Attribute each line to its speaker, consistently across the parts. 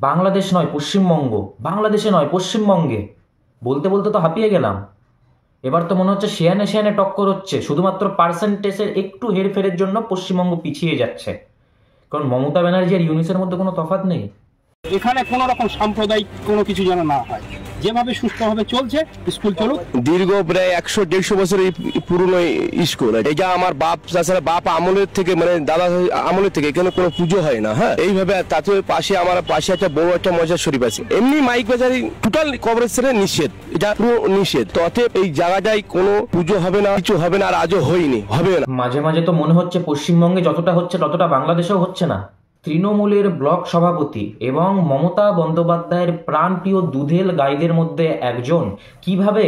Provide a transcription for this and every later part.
Speaker 1: বাংলাদেশ নয় পশ্চিমবঙ্গ, বাংলাদেশে নয় পশ্চিমবঙ্গে। বলতে বলতে তো হাঁপিয়ে গেলাম। এবার তো মনে হচ্ছে শেয়ানে শেয়ানে টক্কর হচ্ছে, শুধুমাত্র পার্সেন্টেজের একটু হেরফেরের জন্য পশ্চিমবঙ্গ পিছিয়ে যাচ্ছে। কারণ মমতা ব্যানার্জি আর ইউনিসের মধ্যে কোনো তফাৎ নেই।
Speaker 2: এখানে কোনো রকম সাম্প্রদায়িক কোনো কিছু যেন না হয়, যেভাবে সুস্থভাবে চলছে স্কুল চলুক।
Speaker 3: দীর্ঘ প্রায় 100-150 বছরের পুরনো স্কুল, এটা আমার বাপ চাচারা বাপ আমলের থেকে, মানে দাদা আমলের থেকে এখানে কোনো পুজো হয় না। হ্যাঁ, এইভাবে তাতে পাশে আমার পাশে একটা বড় একটা মজার শরীফ আছে। এমনি মাইক বাজারি টোটাল কভারেজ নিষেধ, এটা পুরো নিষেধ। তো অতএব এই জায়গাটায় কোনো পুজো হবে না, কিছু হবে না, আর আজও হয়নি, হবে না।
Speaker 1: মাঝে মাঝে তো মনে হচ্ছে পশ্চিমবঙ্গে যতটা হচ্ছে ততটা বাংলাদেশেও হচ্ছে না। তৃণমূলের ব্লক সভাপতি এবং মমতা বন্দ্যোপাধ্যায়ের প্রাণপ্রিয় দুধেল গাইদের মধ্যে একজন কিভাবে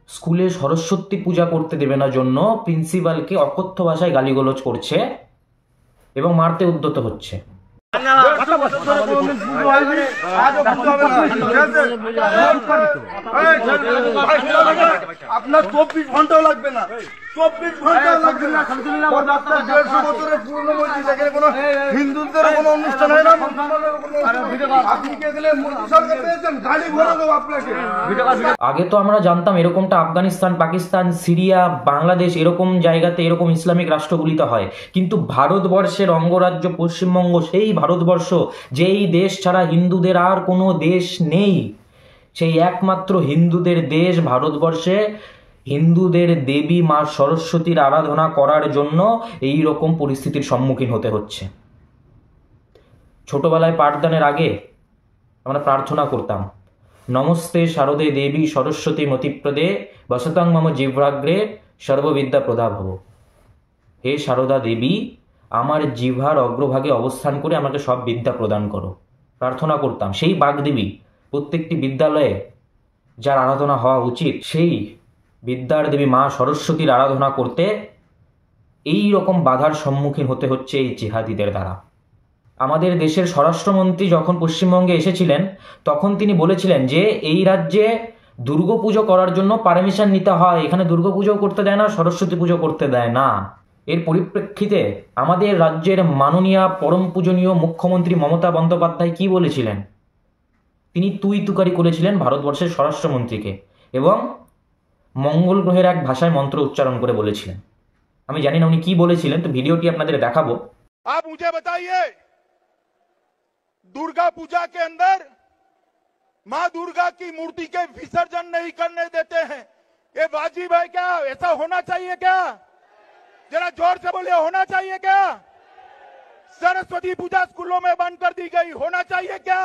Speaker 1: স্কুলে সরস্বতী পূজা করতে দেবে না জন্য প্রিন্সিপালকে অকথ্য ভাষায় গালিগালাজ করছে এবং মারতে উদ্যত হচ্ছে।
Speaker 4: আপনার 24 ঘন্টাও লাগবে না, 24 ঘন্টা লাগবে না। 150 বছরের পুরনো মসজিদ, এখানে কোনো হিন্দুদের কোনো অনুষ্ঠান হয় না। আপনি কে গেলে মোদী সরকার পেয়েছেন, গাড়ি ভরে দেবো আপনাকে।
Speaker 1: আগে তো আমরা জানতাম এরকমটা আফগানিস্তান, পাকিস্তান, সিরিয়া, বাংলাদেশ এরকম জায়গাতে, এরকম ইসলামিক রাষ্ট্রগুলিতে হয়। কিন্তু ভারতবর্ষের অঙ্গরাজ্য পশ্চিমবঙ্গ, সেই ভারতবর্ষ যেই দেশ ছাড়া হিন্দুদের আর কোনো দেশ নেই, সেই একমাত্র হিন্দুদের দেশ ভারতবর্ষে হিন্দুদের দেবী মা সরস্বতীর আরাধনা করার জন্য এই রকম পরিস্থিতির সম্মুখীন হতে হচ্ছে। ছোটবেলায় পাঠদানের আগে আমরা প্রার্থনা করতাম, নমস্তে শারদে দেবী সরস্বতী মতিপ্রদে বসতাং মম জিহ্বাগ্রে সর্ববিদ্যা প্রদা ভব। হে শারদা দেবী, আমার জিহ্বার অগ্রভাগে অবস্থান করে আমাকে সব বিদ্যা প্রদান করো। প্রার্থনা করতাম। সেই বাগদেবী প্রত্যেকটি বিদ্যালয়ে যার আরাধনা হওয়া উচিত, সেই বিদ্যার দেবী মা সরস্বতীর আরাধনা করতে এই রকম বাধার সম্মুখীন হতে হচ্ছে এই জিহাদিদের দ্বারা। আমাদের দেশের স্বরাষ্ট্রমন্ত্রী যখন পশ্চিমবঙ্গে এসেছিলেন তখন তিনি বলেছিলেন যে এই রাজ্যে দুর্গাপুজো করার জন্য পারমিশন নিতে হয়, এখানে দুর্গাপুজো করতে দেয় না, সরস্বতী পুজো করতে দেয় না। এর পরিপ্রেক্ষিতে আমাদের রাজ্যের মাননীয় পরম পূজনীয় মুখ্যমন্ত্রী মমতা বন্দ্যোপাধ্যায় কি বলেছিলেন? তিনি তুই তুকারি করেছিলেন ভারতবর্ষের স্বরাষ্ট্রমন্ত্রীকে এবং মঙ্গল গ্রহের এক ভাষায় মন্ত্র উচ্চারণ করে বলেছিলেন। আমি জানি না উনি কি বলেছিলেন, তো ভিডিওটি আপনাদের দেখাবো।
Speaker 5: आप मुझे बताइए, दुर्गा पूजा के अंदर मां दुर्गा की मूर्ति के विसर्जन नहीं करने देते हैं, ये वाजिब है क्या? ऐसा होना चाहिए क्या? जरा जोर से बोलिए, होना चाहिए क्या? सरस्वती पूजा स्कूलों में बंद कर दी गई, होना चाहिए क्या?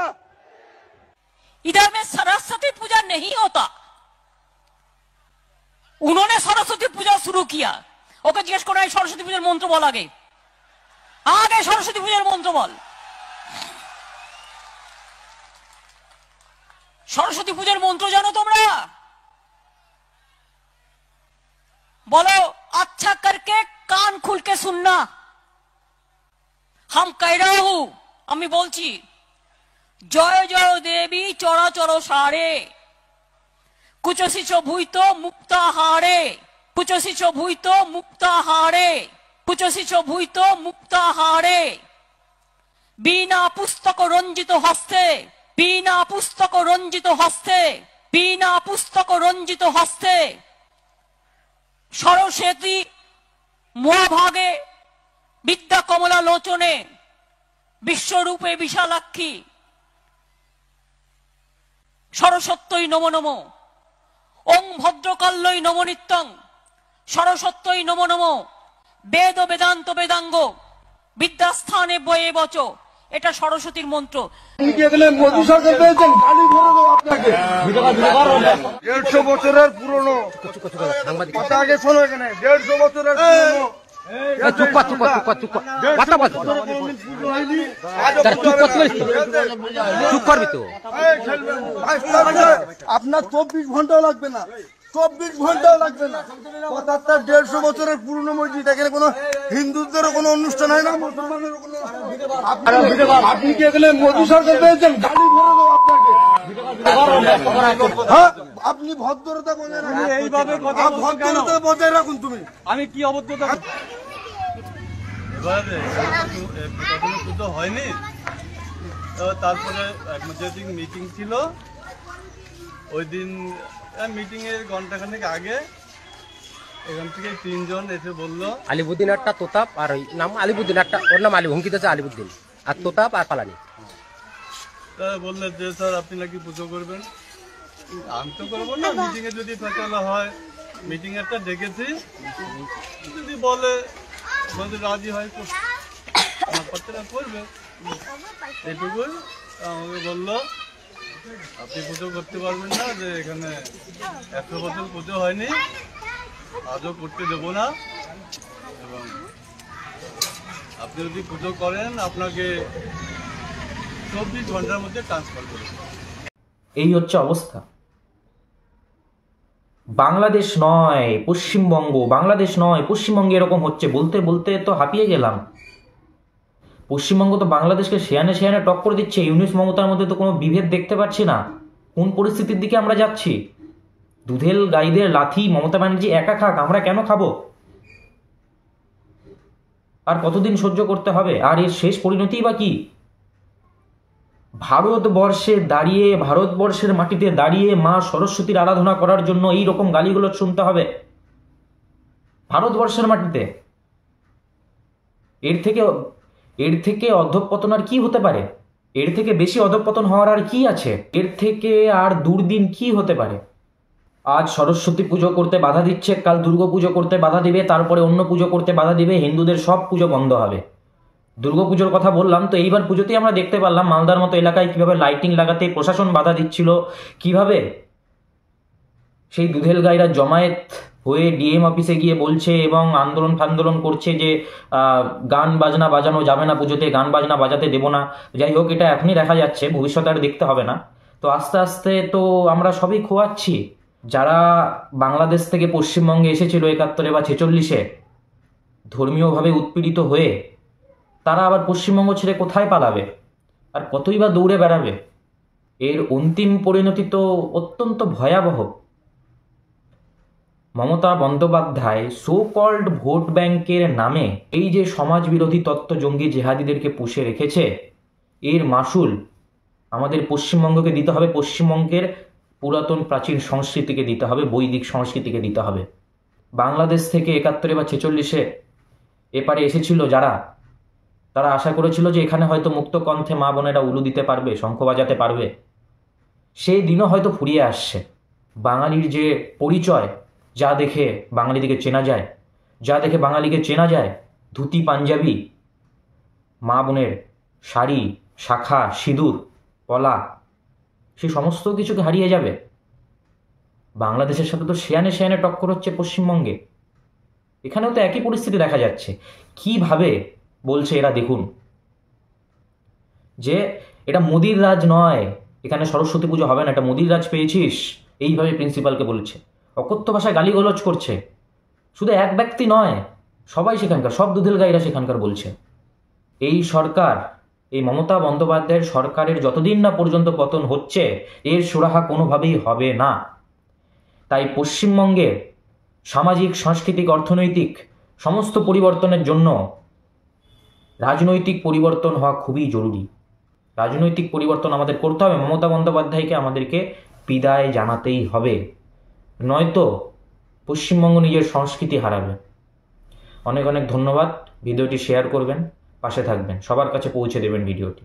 Speaker 6: इधर में सरस्वती पूजा नहीं होता, उन्होंने सरस्वती पूजा शुरू किया। ओके जिज्ञेस करो सरस्वती पूजार मंत्र बोल, आगे आगे सरस्वती पूजार मंत्र बोल। सरस्वती पूजार मंत्र जानो तुम्हारा? बोलो अच्छा करके कान खुल के सुनना, हम कह रहा हूं, अम्मी बोलची, जय जय देवी चराचर सारे कुचसी भूत मुक्ता हारे, कुचसी भूत मुक्ता हारे, कुचसी भूत मुक्ता हारे। बिना पुस्तक रंजित हस्ते, बिना पुस्तक रंजित हस्ते, बिना पुस्तक रंजित हस्ते सरस्वती महाभागे विद्या कमला लोचने विश्वरूपे विशालाक्षी सरस्वत्यै नमो नमो, ओं भद्रकाल्यै नमो नित्यं, सरस्वत्यै नमो नमो, वेद वेदांत वेदांग विद्यास्थाने बये बचो। এটা সরস্বতীর মন্ত্র।
Speaker 4: মোদী সরকার পেয়েছেন, গাড়ি ভরে দেবো আপনাকে। 150 বছরের পুরনো কথা, আগে শোনো, এখানে 150 বছরের পুরনো। আপনার 24 ঘন্টাও লাগবে না, 24 ঘন্টাও লাগবে না। 150 বছরের পুরনো মসজিদ, এখানে কোনো হিন্দুদেরও কোনো অনুষ্ঠান হয় না, মুসলমানেরও কোনো। আপনি কি এখানে মোদী সরকার পেয়েছেন, গাড়ি ভরে দেবো আপনাকে। হ্যাঁ, আপনি ভদ্রতা বজায় রাখুন, এইভাবে ভদ্রতা বজায় রাখুন। তুমি
Speaker 7: আমি কি অভদ্রতা হয়নি, তো তারপরে যেদিন মিটিং ছিল ওই দিন মিটিংয়ের ঘন্টাখানেক আগে এখান থেকে 3 জন এসে বললো
Speaker 8: আলিবুদ্দিন একটা তোতাপ আর ওই নাম আলিবুদ্দিন একটা ওর নাম আলি হুমকি দিয়েছে আলিবুদ্দিন আর তোতাপ আর পালানি।
Speaker 7: তারা বললেন যে স্যার আপনি নাকি পুজো করবেন। আমি তো করবো না, মিটিংয়ে যদি ফেসলা হয় মিটিং একটা ডেকেছি, যদি বলে রাজি হয় তো আমার পাত্ররা করবে এটুকুই। আমাকে বললো আপনি পুজো করতে পারবেন না, যে এখানে 100 বছর পুজো হয়নি, আজও করতে দেবো না, এবং আপনি যদি পুজো করেন আপনাকে 24 ঘন্টার মধ্যে ট্রান্সফার করে।
Speaker 1: এই হচ্ছে অবস্থা। বাংলাদেশ নয় পশ্চিমবঙ্গ, বাংলাদেশ নয় পশ্চিমবঙ্গে এরকম হচ্ছে। বলতে বলতে তো হাঁপিয়ে গেলাম। পশ্চিমবঙ্গ তো বাংলাদেশকে সেয়ানে সেয়ানে টক্কর দিচ্ছে। ইউনুস মমতার মধ্যে তো কোনো বিভেদ দেখতে পাচ্ছি না। কোন পরিস্থিতির দিকে আমরা যাচ্ছি? দুধেল গাইদের লাথি মমতা ব্যানার্জি একা খাক, আমরা কেন খাবো? আর কতদিন সহ্য করতে হবে? আর এর শেষ পরিণতি বা কি? ভারতবর্ষে দাঁড়িয়ে, ভারতবর্ষের মাটিতে দাঁড়িয়ে মা সরস্বতীর আরাধনা করার জন্য এই রকম গালিগুলো শুনতে হবে ভারতবর্ষের মাটিতে? এর থেকে অধঃপতন আর কি হতে পারে? এর থেকে বেশি অধঃপতন হওয়ার আর কি আছে? এর থেকে আর দুর্দিন কি হতে পারে? আজ সরস্বতী পুজো করতে বাধা দিচ্ছে, কাল দুর্গা পুজো করতে বাধা দিবে, তারপরে অন্য পুজো করতে বাধা দিবে, হিন্দুদের সব পুজো বন্ধ হবে। দুর্গাপুজোর কথা বললাম, তো এইবার পুজোতেই আমরা দেখতে পারলাম মালদার মতো এলাকায় কিভাবে লাইটিং লাগাতে প্রশাসন বাধা দিচ্ছিল, কিভাবে সেই দুধেল গাইরা জমায়েত হয়ে ডিএম অফিসে গিয়ে বলছে এবং আন্দোলন করছে যে গান বাজনা বাজানো যাবে না পুজোতে, গান বাজনা বাজাতে দেব না। যাই হোক, এটা এখনই দেখা যাচ্ছে, ভবিষ্যতে আর দেখতে হবে না। তো আস্তে আস্তে তো আমরা সবই খোয়াচ্ছি। যারা বাংলাদেশ থেকে পশ্চিমবঙ্গে এসেছিল 71 বা 46-এ ধর্মীয়ভাবে উৎপীড়িত হয়ে, তারা আবার পশ্চিমবঙ্গ ছেড়ে কোথায় পালাবে? আর কতই বা দৌড়ে বেড়াবে? এর অন্তিম পরিণতি তো অত্যন্ত ভয়াবহ। মমতা বন্দ্যোপাধ্যায় সো কল্ড ভোট ব্যাংকের নামে এই যে সমাজ বিরোধী তত্ত্ব জঙ্গি জেহাদিদেরকে পুষে রেখেছে, এর মাসুল আমাদের পশ্চিমবঙ্গকে দিতে হবে, পশ্চিমবঙ্গের পুরাতন প্রাচীন সংস্কৃতিকে দিতে হবে, বৈদিক সংস্কৃতিকে দিতে হবে। বাংলাদেশ থেকে 71 বা 46-এ এপারে এসেছিল যারা, তারা আশা করেছিল যে এখানে হয়তো মুক্ত কণ্ঠে মা বোনেরা উলু দিতে পারবে, শঙ্খ বাজাতে পারবে। সেই দিনও হয়তো ফুরিয়ে আসছে। বাঙালির যে পরিচয়, যা দেখে বাঙালিদিকে চেনা যায়, যা দেখে বাঙালিকে চেনা যায়, ধুতি পাঞ্জাবি, মা বোনের শাড়ি, শাখা, সিঁদুর, পলা, সে সমস্ত কিছুকে হারিয়ে যাবে। বাংলাদেশের সাথে তো সেয়ানে সেয়ানে টক্কর হচ্ছে পশ্চিমবঙ্গে। এখানেও তো একই পরিস্থিতি দেখা যাচ্ছে। কিভাবে বলছে এরা, দেখুন, যে এটা মোদির রাজ নয়, এখানে সরস্বতী পুজো হবে না, এটা মোদির রাজ পেয়েছিস, এইভাবে প্রিন্সিপালকে বলছে। অকথ্য ভাষায় গালিগালাজ করছে। শুধু এক ব্যক্তি নয়, সবাই সেখানকার, সব দুধেল গাইরা সেখানকার বলছে। এই সরকার, এই মমতা বন্দ্যোপাধ্যায়ের সরকারের যতদিন না পর্যন্ত পতন হচ্ছে, এর সুরাহা কোনোভাবেই হবে না। তাই পশ্চিমবঙ্গের সামাজিক, সাংস্কৃতিক, অর্থনৈতিক সমস্ত পরিবর্তনের জন্য রাজনৈতিক পরিবর্তন হওয়া খুবই জরুরি। রাজনৈতিক পরিবর্তন আমাদের করতে হবে। মমতা বন্দ্যোপাধ্যায়কে আমাদেরকে বিদায় জানাতেই হবে, নয়তো পশ্চিমবঙ্গ নিজের সংস্কৃতি হারাবে। অনেক অনেক ধন্যবাদ। ভিডিওটি শেয়ার করবেন, পাশে থাকবেন, সবার কাছে পৌঁছে দেবেন ভিডিওটি।